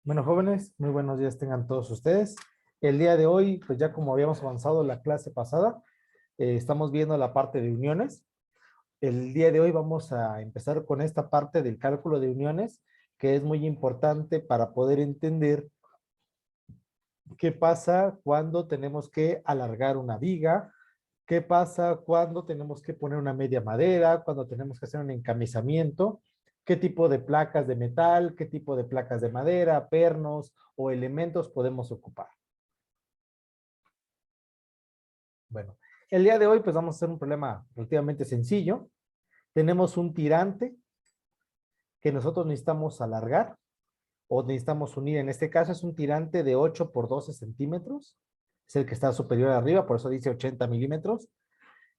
Bueno, jóvenes, muy buenos días tengan todos ustedes. El día de hoy, pues ya como habíamos avanzado en la clase pasada, estamos viendo la parte de uniones. El día de hoy vamos a empezar con esta parte del cálculo de uniones, que es muy importante para poder entender qué pasa cuando tenemos que alargar una viga, qué pasa cuando tenemos que poner una media madera, cuando tenemos que hacer un encamisamiento, qué tipo de placas de metal, qué tipo de placas de madera, pernos o elementos podemos ocupar. Bueno, el día de hoy pues vamos a hacer un problema relativamente sencillo. Tenemos un tirante que nosotros necesitamos alargar o necesitamos unir. En este caso es un tirante de 8 por 12 centímetros. Es el que está superior arriba, por eso dice 80 milímetros.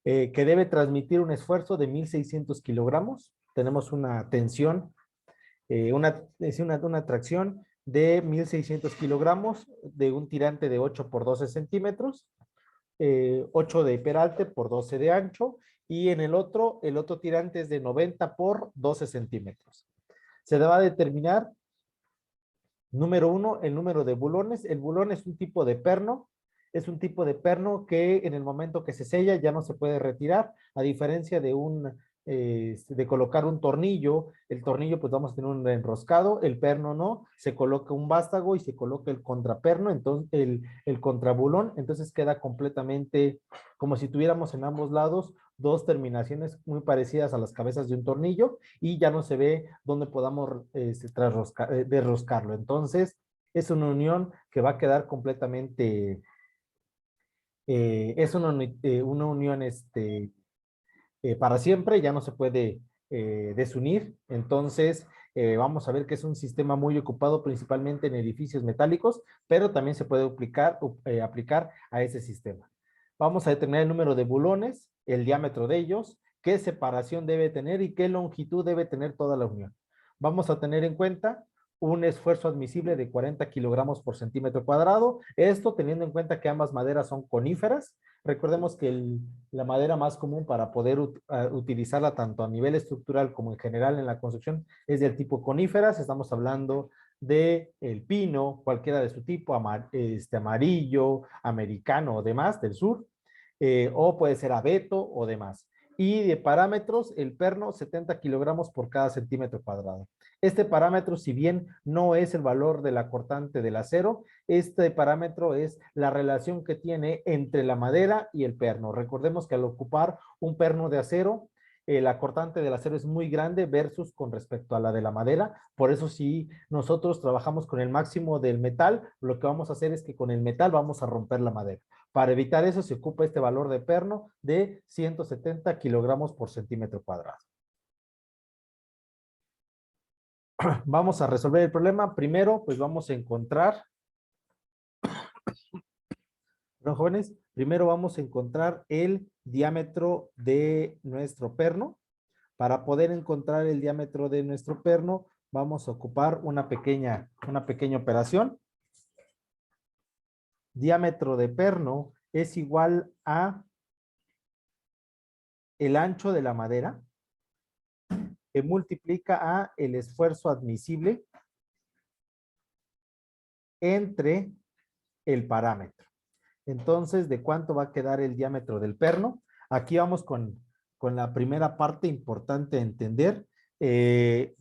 Que debe transmitir un esfuerzo de 1600 kilogramos. Tenemos una tensión, una tracción de 1600 kilogramos de un tirante de 8 por 12 centímetros, 8 de peralte por 12 de ancho, y en el otro tirante es de 90 por 12 centímetros. Se va a determinar, número uno, el número de bulones. El bulón es un tipo de perno. Es un tipo de perno que en el momento que se sella ya no se puede retirar, a diferencia de colocar un tornillo. El tornillo pues vamos a tener un enroscado, el perno no, se coloca un vástago y se coloca el contraperno, entonces el contrabulón, entonces queda completamente como si tuviéramos en ambos lados dos terminaciones muy parecidas a las cabezas de un tornillo y ya no se ve dónde podamos derroscarlo. Entonces, es una unión que va a quedar completamente, es una unión para siempre, ya no se puede desunir. Entonces, vamos a ver que es un sistema muy ocupado principalmente en edificios metálicos, pero también se puede aplicar a ese sistema. Vamos a determinar el número de bulones, el diámetro de ellos, qué separación debe tener y qué longitud debe tener toda la unión. Vamos a tener en cuenta un esfuerzo admisible de 40 kilogramos por centímetro cuadrado, esto teniendo en cuenta que ambas maderas son coníferas. Recordemos que la madera más común para poder utilizarla tanto a nivel estructural como en general en la construcción es del tipo coníferas. Estamos hablando de el pino, cualquiera de su tipo, amarillo, americano o demás, del sur, o puede ser abeto o demás. Y de parámetros, el perno 70 kilogramos por cada centímetro cuadrado. Este parámetro, si bien no es el valor de la cortante del acero, este parámetro es la relación que tiene entre la madera y el perno. Recordemos que al ocupar un perno de acero, la cortante del acero es muy grande versus con respecto a la de la madera. Por eso si nosotros trabajamos con el máximo del metal, lo que vamos a hacer es que con el metal vamos a romper la madera. Para evitar eso se ocupa este valor de perno de 170 kilogramos por centímetro cuadrado. Vamos a resolver el problema. Primero, pues vamos a encontrar, ¿no, jóvenes? Primero vamos a encontrar el diámetro de nuestro perno. Para poder encontrar el diámetro de nuestro perno, vamos a ocupar una pequeña operación. Diámetro de perno es igual a el ancho de la madera que multiplica a el esfuerzo admisible entre el parámetro. Entonces, ¿de cuánto va a quedar el diámetro del perno? Aquí vamos con la primera parte importante a entender.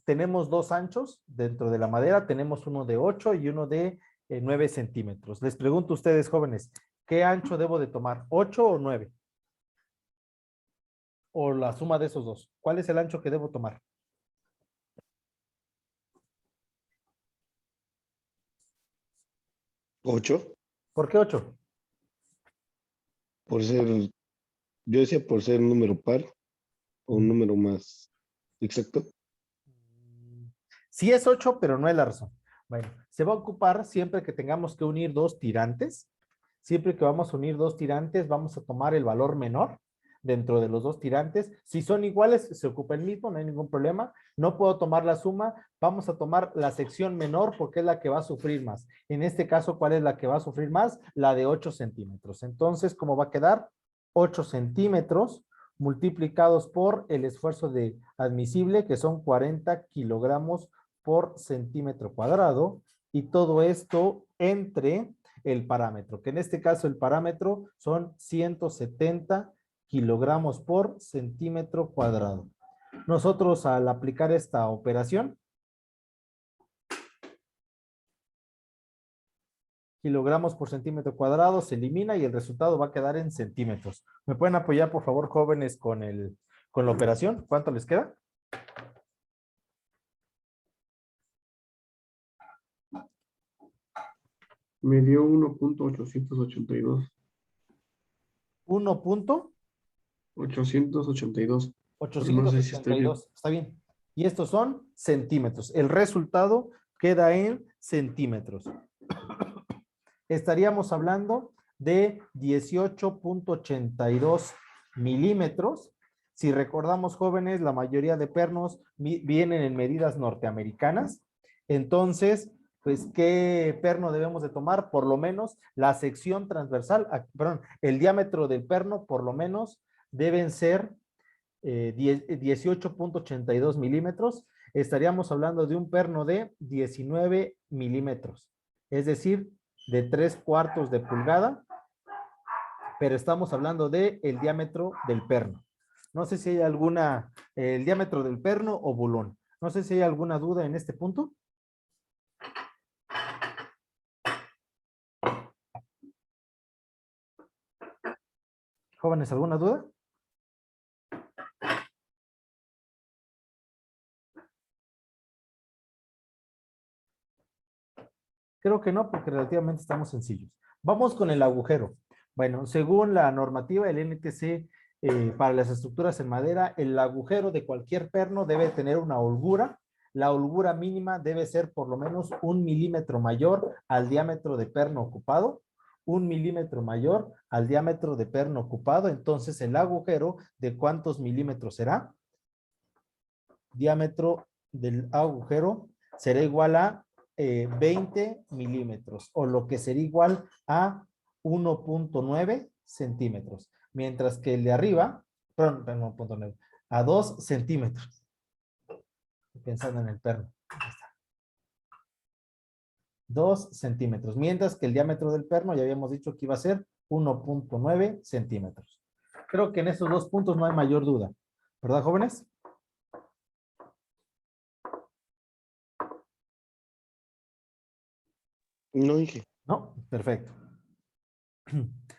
Tenemos dos anchos dentro de la madera, tenemos uno de 8 y uno de 9 centímetros. Les pregunto a ustedes, jóvenes, ¿qué ancho debo de tomar? ¿8 o 9? O la suma de esos dos. ¿Cuál es el ancho que debo tomar? 8, ¿Por qué 8? por ser, yo decía por ser un número par o un número más exacto. Sí es 8, pero no es la razón. Bueno, se va a ocupar siempre que tengamos que unir dos tirantes. Siempre que vamos a unir dos tirantes, vamos a tomar el valor menor dentro de los dos tirantes. Si son iguales, se ocupa el mismo, no hay ningún problema. No puedo tomar la suma, vamos a tomar la sección menor porque es la que va a sufrir más. En este caso, ¿cuál es la que va a sufrir más? La de 8 centímetros. Entonces, ¿cómo va a quedar? 8 centímetros multiplicados por el esfuerzo admisible, que son 40 kilogramos por centímetro cuadrado, y todo esto entre el parámetro, que en este caso el parámetro son 170 kilogramos por centímetro cuadrado. Nosotros al aplicar esta operación, kilogramos por centímetro cuadrado se elimina y el resultado va a quedar en centímetros. ¿Me pueden apoyar, por favor, jóvenes, con la operación? ¿Cuánto les queda? Me dio 1.882. 882. Pero no sé si estoy bien. 1.882. Está bien. Y estos son centímetros. El resultado queda en centímetros. Estaríamos hablando de 18.82 milímetros. Si recordamos, jóvenes, la mayoría de pernos vienen en medidas norteamericanas. Entonces, pues, ¿qué perno debemos de tomar? Por lo menos la sección transversal, perdón, el diámetro del perno, por lo menos, deben ser 18.82 milímetros. Estaríamos hablando de un perno de 19 milímetros. Es decir, de 3/4 de pulgada, pero estamos hablando de el diámetro del perno. No sé si hay alguna, el diámetro del perno o bulón. No sé si hay alguna duda en este punto. Jóvenes, ¿alguna duda? Creo que no, porque relativamente estamos sencillos. Vamos con el agujero. Bueno, según la normativa del NTC, para las estructuras en madera, el agujero de cualquier perno debe tener una holgura. La holgura mínima debe ser por lo menos 1 milímetro mayor al diámetro de perno ocupado. 1 milímetro mayor al diámetro de perno ocupado. Entonces, el agujero, ¿de cuántos milímetros será? Diámetro del agujero será igual a 20 milímetros, o lo que sería igual a 1.9 centímetros, mientras que el de arriba, perdón, 1.9, a 2 centímetros. Pensando en el perno. 2 centímetros, mientras que el diámetro del perno ya habíamos dicho que iba a ser 1.9 centímetros. Creo que en esos dos puntos no hay mayor duda, ¿verdad, jóvenes? No dije. No, perfecto.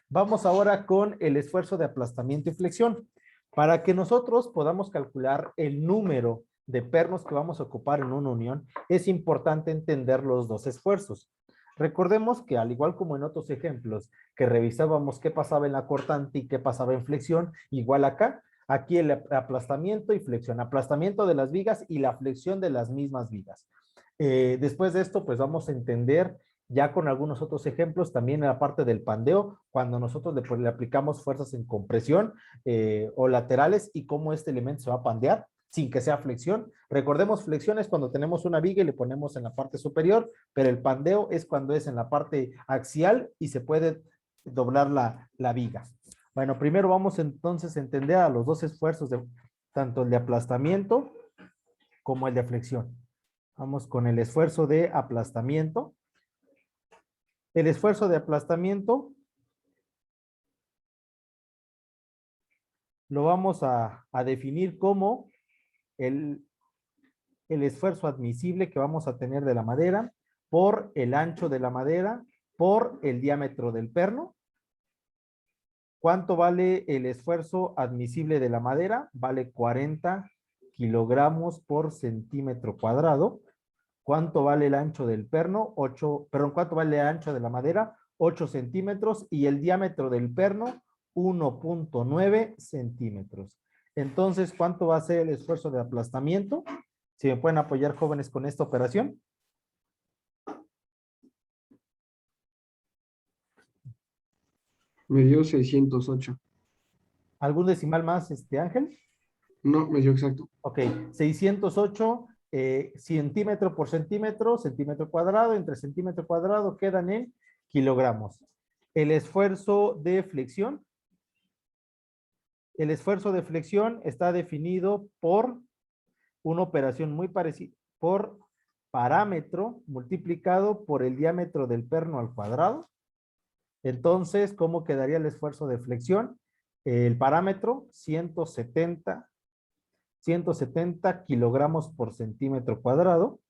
Vamos ahora con el esfuerzo de aplastamiento y flexión. Para que nosotros podamos calcular el número de pernos que vamos a ocupar en una unión, es importante entender los dos esfuerzos. Recordemos que, al igual como en otros ejemplos que revisábamos qué pasaba en la cortante y qué pasaba en flexión, igual acá, aquí el aplastamiento y flexión, aplastamiento de las vigas y la flexión de las mismas vigas. Después de esto, pues vamos a entender ya con algunos otros ejemplos, también en la parte del pandeo, cuando nosotros le aplicamos fuerzas en compresión o laterales y cómo este elemento se va a pandear sin que sea flexión. Recordemos, flexión es cuando tenemos una viga y le ponemos en la parte superior, pero el pandeo es cuando es en la parte axial y se puede doblar la viga. Bueno, primero vamos entonces a entender a los dos esfuerzos, tanto el de aplastamiento como el de flexión. Vamos con el esfuerzo de aplastamiento. El esfuerzo de aplastamiento lo vamos a definir como el esfuerzo admisible que vamos a tener de la madera por el ancho de la madera por el diámetro del perno. ¿Cuánto vale el esfuerzo admisible de la madera? Vale 40 kilogramos por centímetro cuadrado. ¿Cuánto vale el ancho del perno? ¿Cuánto vale el ancho de la madera? 8 centímetros y el diámetro del perno 1.9 centímetros. Entonces, ¿cuánto va a ser el esfuerzo de aplastamiento? Si me pueden apoyar, jóvenes, con esta operación. Me dio 608. ¿Algún decimal más, Ángel? No, me dio exacto. Ok, 608 centímetro por centímetro, centímetro cuadrado, entre centímetro cuadrado quedan en kilogramos. El esfuerzo de flexión. El esfuerzo de flexión está definido por una operación muy parecida, por parámetro multiplicado por el diámetro del perno al cuadrado. Entonces, ¿cómo quedaría el esfuerzo de flexión? El parámetro, 170 kilogramos por centímetro cuadrado,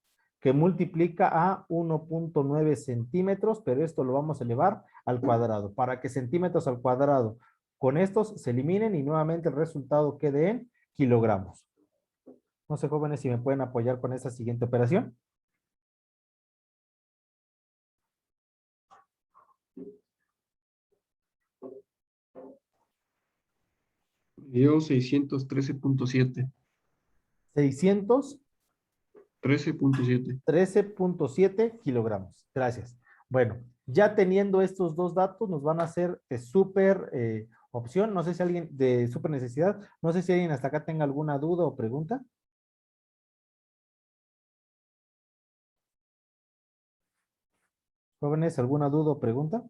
que multiplica a 1.9 centímetros, pero esto lo vamos a elevar al cuadrado, para que centímetros al cuadrado con estos se eliminen y nuevamente el resultado quede en kilogramos. No sé, jóvenes, si me pueden apoyar con esta siguiente operación. Dio 613.7. 600 13.7. 13.7 kilogramos. Gracias. Bueno, ya teniendo estos dos datos, nos van a hacer de súper opción. No sé si alguien de súper necesidad, no sé si alguien hasta acá tenga alguna duda o pregunta. Jóvenes, ¿alguna duda o pregunta?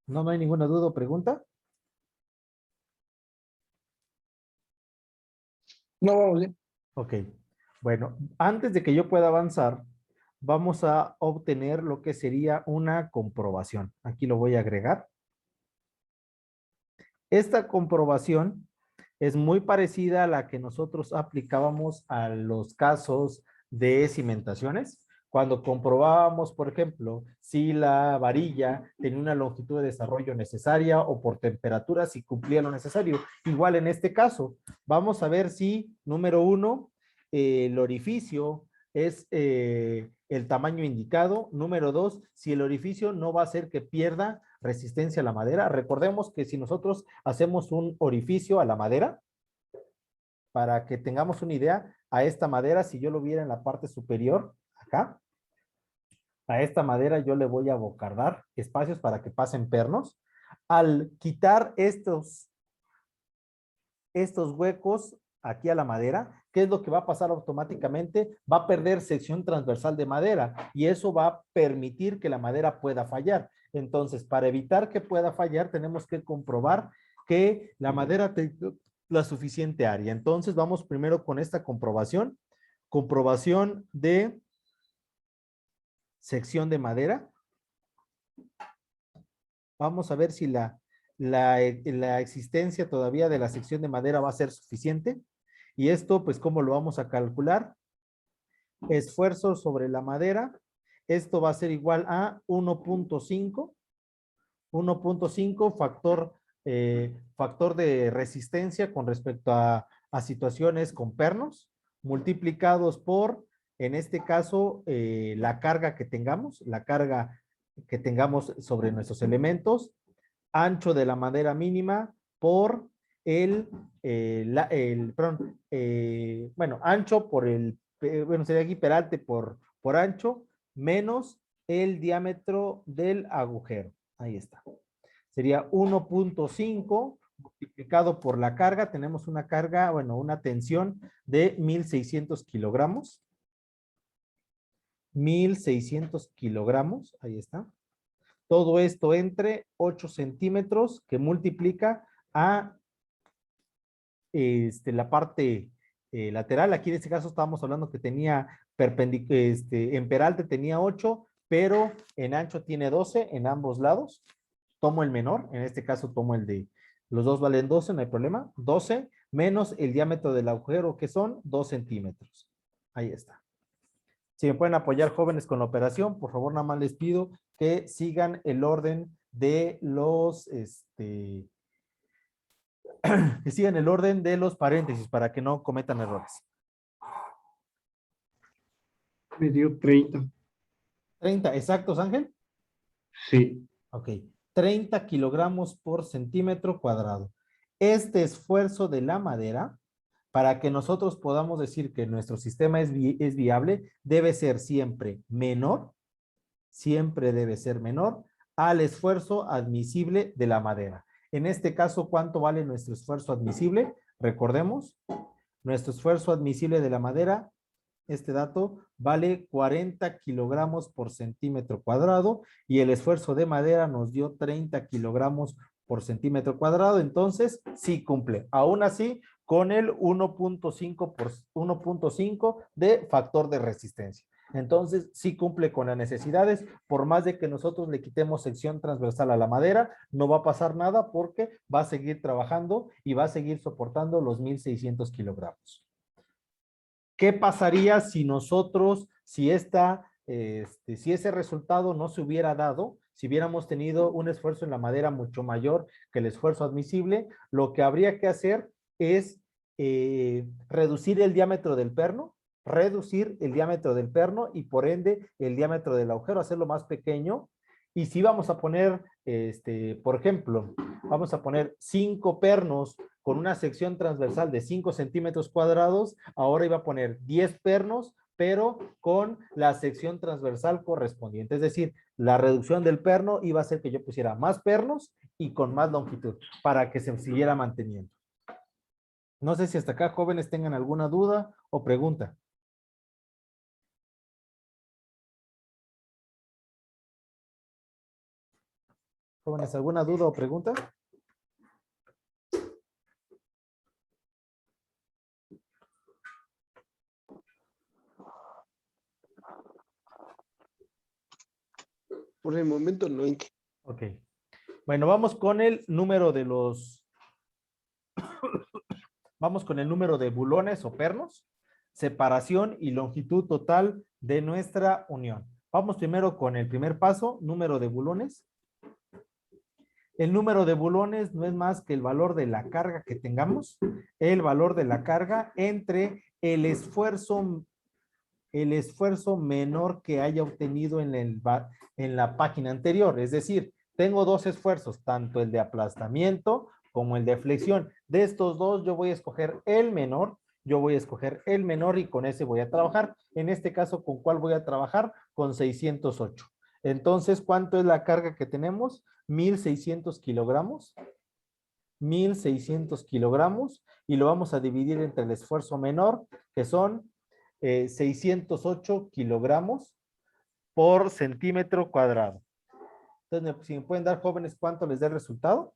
¿No, no hay ninguna duda o pregunta? No, vamos bien. Ok. Bueno, antes de que yo pueda avanzar, vamos a obtener lo que sería una comprobación. Aquí lo voy a agregar. Esta comprobación es muy parecida a la que nosotros aplicábamos a los casos de cimentaciones. Cuando comprobábamos, por ejemplo, si la varilla tenía una longitud de desarrollo necesaria o por temperatura, si cumplía lo necesario. Igual en este caso, vamos a ver si, número uno, el orificio es el tamaño indicado. Número dos, si el orificio no va a hacer que pierda resistencia a la madera. Recordemos que si nosotros hacemos un orificio a la madera, para que tengamos una idea, a esta madera, si yo lo viera en la parte superior, acá, a esta madera yo le voy a abocardar espacios para que pasen pernos. Al quitar estos huecos aquí a la madera, ¿qué es lo que va a pasar automáticamente? Va a perder sección transversal de madera y eso va a permitir que la madera pueda fallar. Entonces, para evitar que pueda fallar, tenemos que comprobar que la madera tenga la suficiente área. Entonces, vamos primero con esta comprobación. Comprobación de sección de madera. Vamos a ver si la existencia todavía de la sección de madera va a ser suficiente. Y esto, pues, ¿cómo lo vamos a calcular? Esfuerzo sobre la madera. Esto va a ser igual a 1.5. 1.5 factor de resistencia con respecto a situaciones con pernos, multiplicados por, en este caso, la carga que tengamos sobre nuestros elementos, ancho de la madera mínima por ancho por sería aquí peralte por ancho, menos el diámetro del agujero. Ahí está. Sería 1.5 multiplicado por la carga. Tenemos una carga, una tensión de 1.600 kilogramos. 1.600 kilogramos, ahí está. Todo esto entre 8 centímetros que multiplica a la parte lateral. Aquí en este caso estábamos hablando que tenía en peralte tenía 8, pero en ancho tiene 12 en ambos lados. Tomo el menor, en este caso tomo el de, los dos valen 12, no hay problema. 12 menos el diámetro del agujero, que son 2 centímetros. Ahí está. Si me pueden apoyar, jóvenes, con la operación, por favor, nada más les pido que sigan el orden de los, que sigan el orden de los paréntesis para que no cometan errores. Me dio 30. 30, ¿exactos, Ángel? Sí. Ok, 30 kilogramos por centímetro cuadrado. Este esfuerzo de la madera, para que nosotros podamos decir que nuestro sistema es viable, debe ser siempre debe ser menor al esfuerzo admisible de la madera. En este caso, ¿cuánto vale nuestro esfuerzo admisible? Recordemos, nuestro esfuerzo admisible de la madera este dato vale 40 kilogramos por centímetro cuadrado y el esfuerzo de madera nos dio 30 kilogramos por centímetro cuadrado, entonces sí cumple. Aún así, con el 1.5 de factor de resistencia. Entonces, sí cumple con las necesidades, por más de que nosotros le quitemos sección transversal a la madera, no va a pasar nada porque va a seguir trabajando y va a seguir soportando los 1.600 kilogramos. ¿Qué pasaría si nosotros, si ese resultado no se hubiera dado, si hubiéramos tenido un esfuerzo en la madera mucho mayor que el esfuerzo admisible? Lo que habría que hacer es reducir el diámetro del perno, y por ende el diámetro del agujero, hacerlo más pequeño. Y si vamos a poner, por ejemplo, vamos a poner 5 pernos con una sección transversal de 5 centímetros cuadrados, ahora iba a poner 10 pernos, pero con la sección transversal correspondiente. Es decir, la reducción del perno iba a hacer que yo pusiera más pernos y con más longitud para que se siguiera manteniendo. No sé si hasta acá, jóvenes, tengan alguna duda o pregunta. Jóvenes, ¿alguna duda o pregunta? Por el momento no. Ok. Bueno, vamos con el número de vamos con el número de bulones o pernos, separación y longitud total de nuestra unión. Vamos primero con el primer paso, número de bulones. El número de bulones no es más que el valor de la carga que tengamos, el valor de la carga entre el esfuerzo menor que haya obtenido en la página anterior. Es decir, tengo dos esfuerzos, tanto el de aplastamiento como el de flexión. De estos dos, yo voy a escoger el menor. Y con ese voy a trabajar. En este caso, ¿con cuál voy a trabajar? Con 608. Entonces, ¿cuánto es la carga que tenemos? 1.600 kilogramos. 1.600 kilogramos. Y lo vamos a dividir entre el esfuerzo menor, que son 608 kilogramos por centímetro cuadrado. Entonces, si me pueden dar, jóvenes, ¿cuánto les da el resultado?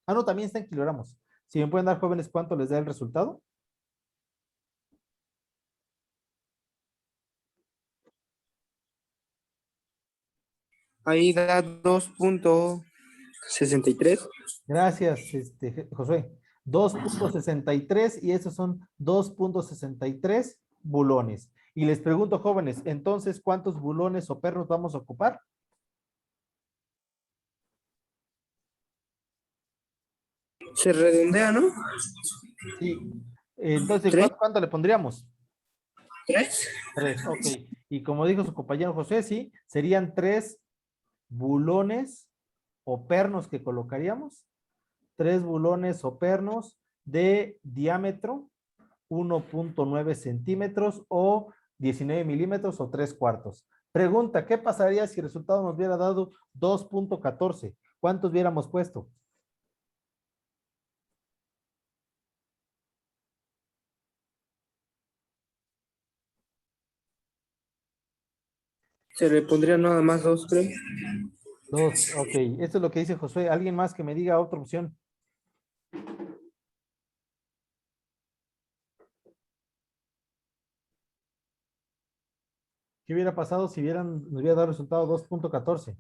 Ah, no, también está en kilogramos. Si me pueden dar, jóvenes, ¿cuánto les da el resultado? Ahí da 2.63. Gracias, Josué. 2.63 y esos son 2.63 bulones. Y les pregunto, jóvenes, entonces, ¿cuántos bulones o pernos vamos a ocupar? Se redondea, ¿no? Sí. Entonces, ¿Tres? ¿cuánto le pondríamos? ¿Tres? 3, ok. Y como dijo su compañero José, sí, serían 3 bulones o pernos que colocaríamos. 3 bulones o pernos de diámetro 1.9 centímetros o 19 milímetros o 3/4. Pregunta, ¿qué pasaría si el resultado nos hubiera dado 2.14? ¿Cuántos hubiéramos puesto? Se le pondría nada más 2, creo. 2, ok. Esto es lo que dice Josué. ¿Alguien más que me diga otra opción? ¿Qué hubiera pasado si nos hubiera dado el resultado 2.14?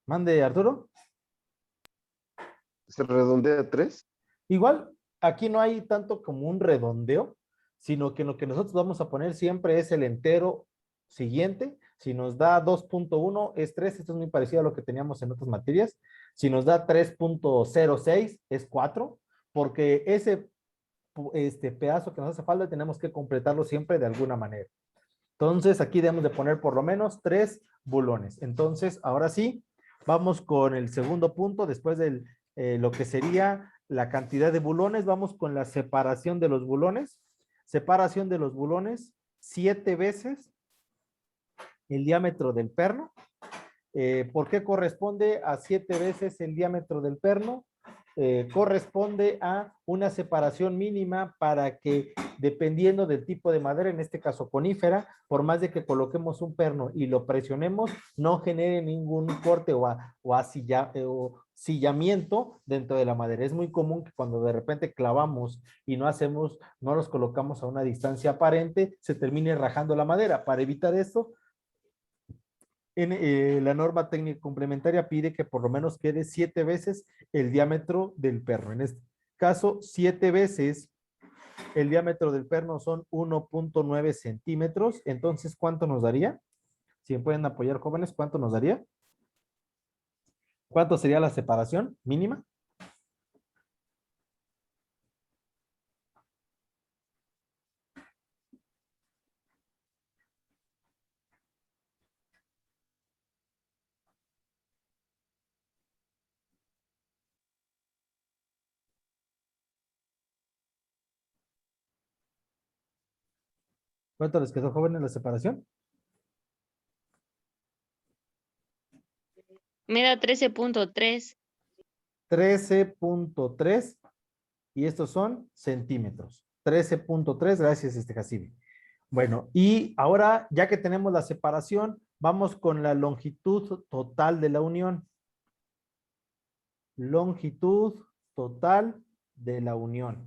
Mande, Arturo. Se redondea a 3. Igual, aquí no hay tanto como un redondeo, sino que lo que nosotros vamos a poner siempre es el entero siguiente. Si nos da 2.1 es 3, esto es muy parecido a lo que teníamos en otras materias. Si nos da 3.06 es 4, porque ese pedazo que nos hace falta tenemos que completarlo siempre de alguna manera. Entonces, aquí debemos de poner por lo menos 3 bulones. Entonces, ahora sí, vamos con el segundo punto, después de lo que sería la cantidad de bulones, vamos con la separación de los bulones. Separación de los bulones, 7 veces el diámetro del perno. ¿Por qué corresponde a 7 veces el diámetro del perno? corresponde a una separación mínima para que, dependiendo del tipo de madera, en este caso conífera, por más de que coloquemos un perno y lo presionemos, no genere ningún corte o sillamiento dentro de la madera. Es muy común que cuando de repente clavamos y no los colocamos a una distancia aparente, se termine rajando la madera. Para evitar esto, la norma técnica complementaria pide que por lo menos quede 7 veces el diámetro del perno. En este caso, 7 veces el diámetro del perno son 1.9 centímetros. Entonces, ¿cuánto nos daría? Si me pueden apoyar, jóvenes, ¿cuánto nos daría? ¿Cuánto sería la separación mínima? ¿Cuánto les quedó, jóvenes, la separación? Me da 13.3. 13.3 y estos son centímetros. 13.3, gracias, Jacibe. Bueno, y ahora, ya que tenemos la separación, vamos con la longitud total de la unión. Longitud total de la unión.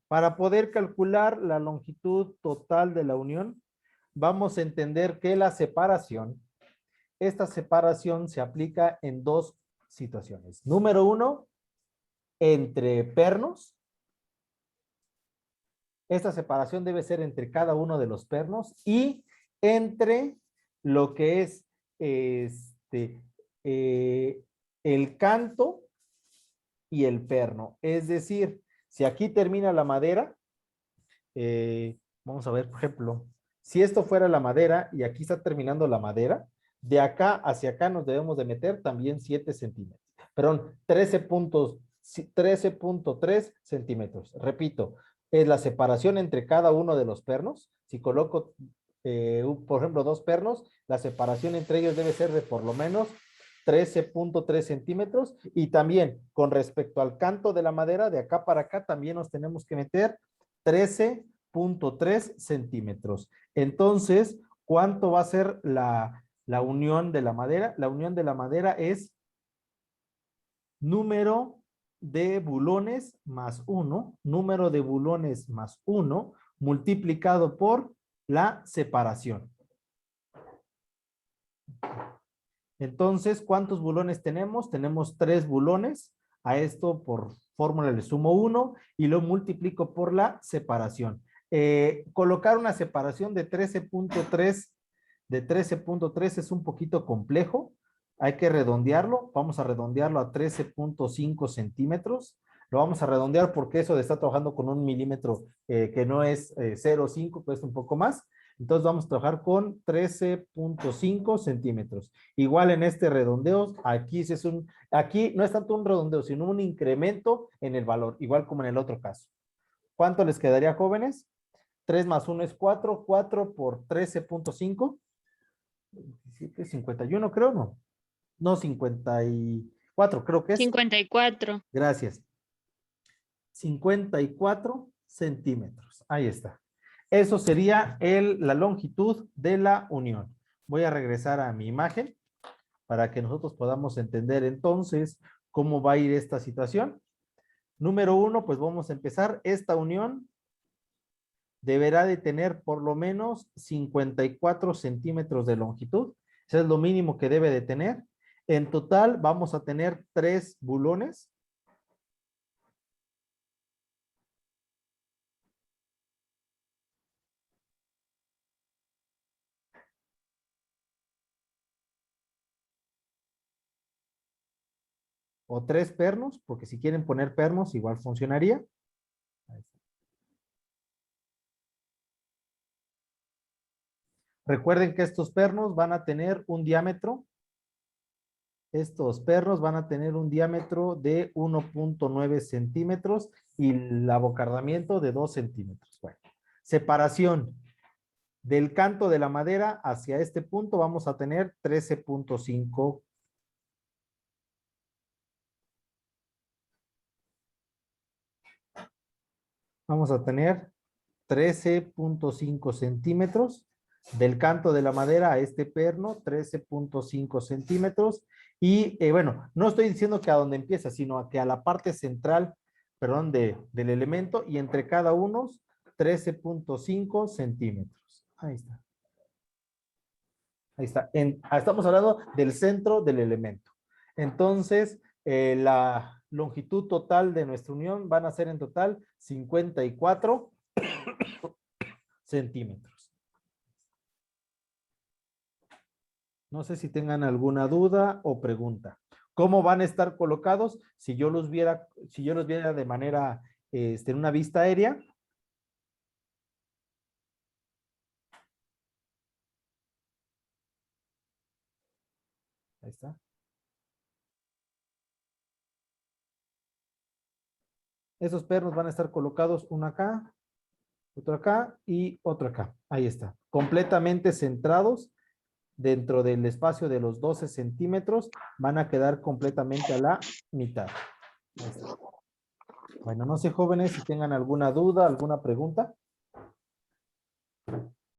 Para poder calcular la longitud total de la unión, vamos a entender que esta separación se aplica en dos situaciones. Número uno, entre pernos. Esta separación debe ser entre cada uno de los pernos y entre lo que es el canto y el perno. Es decir, si aquí termina la madera, vamos a ver, por ejemplo, si esto fuera la madera y aquí está terminando la madera, de acá hacia acá nos debemos de meter también 7 centímetros. Perdón, 13.3 centímetros. Repito, es la separación entre cada uno de los pernos. Si coloco, por ejemplo, 2 pernos, la separación entre ellos debe ser de por lo menos 13.3 centímetros. Y también con respecto al canto de la madera, de acá para acá también nos tenemos que meter 13.3 centímetros. Entonces, ¿cuánto va a ser la unión de la madera? La unión de la madera es número de bulones más 1, número de bulones más 1, multiplicado por la separación. Entonces, ¿cuántos bulones tenemos? Tenemos 3 bulones. A esto por fórmula le sumo 1 y lo multiplico por la separación. Colocar una separación de 13.3 es un poquito complejo. Hay que redondearlo. Vamos a redondearlo a 13.5 centímetros. Lo vamos a redondear porque eso de estar trabajando con un milímetro que no es 0.5, cuesta un poco más. Entonces vamos a trabajar con 13.5 centímetros. Igual en este redondeo, aquí no es tanto un redondeo, sino un incremento en el valor, igual como en el otro caso. ¿Cuánto les quedaría, jóvenes? 3 más 1 es 4, 4 por 13.5. 51 creo, ¿no? No, 54 creo que es. 54. Gracias. 54 centímetros. Ahí está. Eso sería la longitud de la unión. Voy a regresar a mi imagen para que nosotros podamos entender entonces cómo va a ir esta situación. Número 1, pues vamos a empezar. Esta unión deberá de tener por lo menos 54 centímetros de longitud. Eso es lo mínimo que debe de tener. En total vamos a tener 3 bulones. O 3 pernos, porque si quieren poner pernos igual funcionaría. Recuerden que estos pernos van a tener un diámetro. Estos pernos van a tener un diámetro de 1.9 centímetros y el abocardamiento de 2 centímetros. Bueno, separación del canto de la madera hacia este punto vamos a tener 13.5. vamos a tener 13.5 centímetros. Del canto de la madera a este perno, 13.5 centímetros. Y bueno, no estoy diciendo que a donde empieza, sino a que a la parte central, perdón, del elemento, y entre cada uno, 13.5 centímetros. Ahí está. Ahí está. Estamos hablando del centro del elemento. Entonces, la longitud total de nuestra unión van a ser en total 54 centímetros. No sé si tengan alguna duda o pregunta. ¿Cómo van a estar colocados? Si yo los viera de manera, en una vista aérea. Ahí está. Esos pernos van a estar colocados uno acá, otro acá y otro acá. Ahí está. Completamente centrados dentro del espacio de los 12 centímetros. Van a quedar completamente a la mitad. Ahí está. Bueno, no sé, jóvenes, si tengan alguna duda, alguna pregunta.